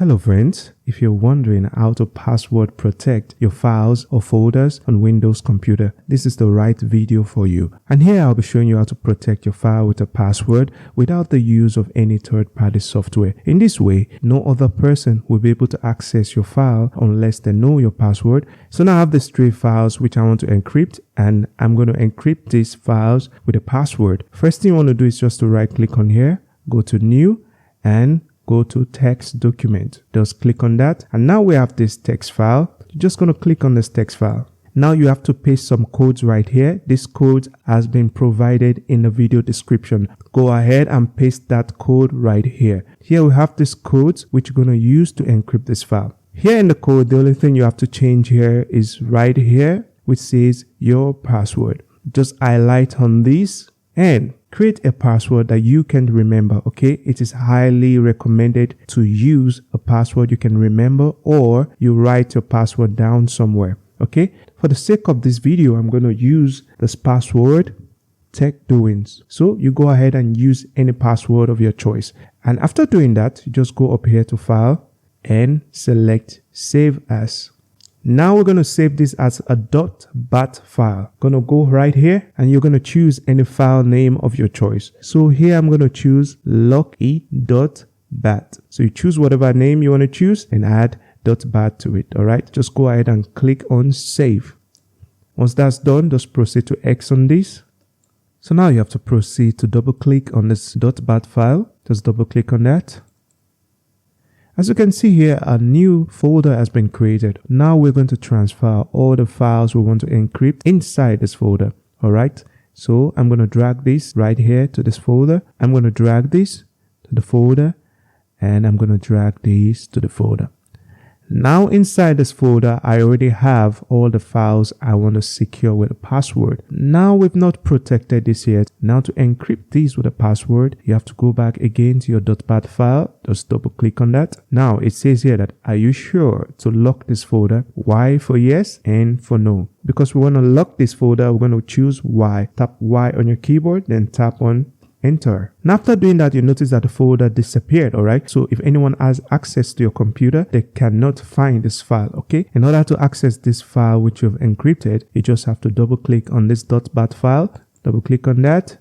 Hello friends, if you're wondering how to password protect your files or folders on Windows computer, this is the right video for you. And here I'll be showing you how to protect your file with a password without the use of any third-party software. In this way, no other person will be able to access your file unless they know your password. So now I have these 3 files which I want to encrypt, and I'm going to encrypt these files with a password. First thing you want to do is just to right click on here, go to new and go to text document. Just click on that, and now we have this text file. You're just going to click on this text file. Now you have to paste some codes right here. This code has been provided in the video description. Go ahead and paste that code right here. Here we have this code which you're going to use to encrypt this file. Here in the code, the only thing you have to change here is right here, which says your password. Just highlight on this and create a password that you can remember. Okay, it is highly recommended to use a password you can remember, or you write your password down somewhere. Okay, for the sake of this video, I'm going to use this password tech doings. So you go ahead and use any password of your choice, and after doing that, you just go up here to file and select save as. Now we're going to save this as a .bat file. Going to go right here and you're going to choose any file name of your choice. So here I'm going to choose lucky.bat. So you choose whatever name you want to choose and add .bat to it. All right, just go ahead and click on save. Once that's done, just proceed to X on this. So now you have to proceed to double click on this .bat file. Just double click on that. As you can see here, a new folder has been created. Now we're going to transfer all the files we want to encrypt inside this folder. All right. So I'm going to drag this right here to this folder. I'm going to drag this to the folder, and I'm going to drag this to the folder. Now inside this folder, I already have all the files I want to secure with a password. Now we've not protected this yet. Now to encrypt these with a password, you have to go back again to your .bat file. Just double click on that. Now it says here that, are you sure to lock this folder? Y for yes, and for no. Because we want to lock this folder, we're going to choose Y. Tap Y on your keyboard, then tap on enter. Now after doing that, you notice that the folder disappeared. All right, so if anyone has access to your computer, they cannot find this file. Okay, in order to access this file which you've encrypted, you just have to double click on this .bat file, double click on that.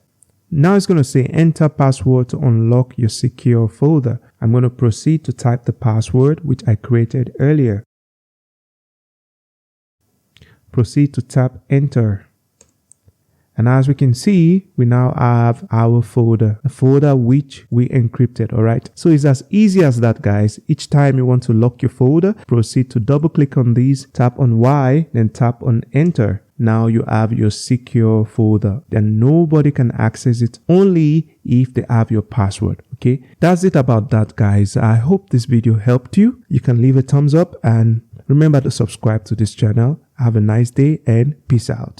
Now it's going to say enter password to unlock your secure folder. I'm going to proceed to type the password which I created earlier. Proceed to tap enter. And as we can see, we now have our folder, a folder which we encrypted. All right, so it's as easy as that, guys. Each time you want to lock your folder, proceed to double click on these, tap on Y, then tap on enter. Now you have your secure folder. Then nobody can access it, only if they have your password. Okay, that's it about that, guys. I hope this video helped you. You can leave a thumbs up and remember to subscribe to this channel. Have a nice day and peace out.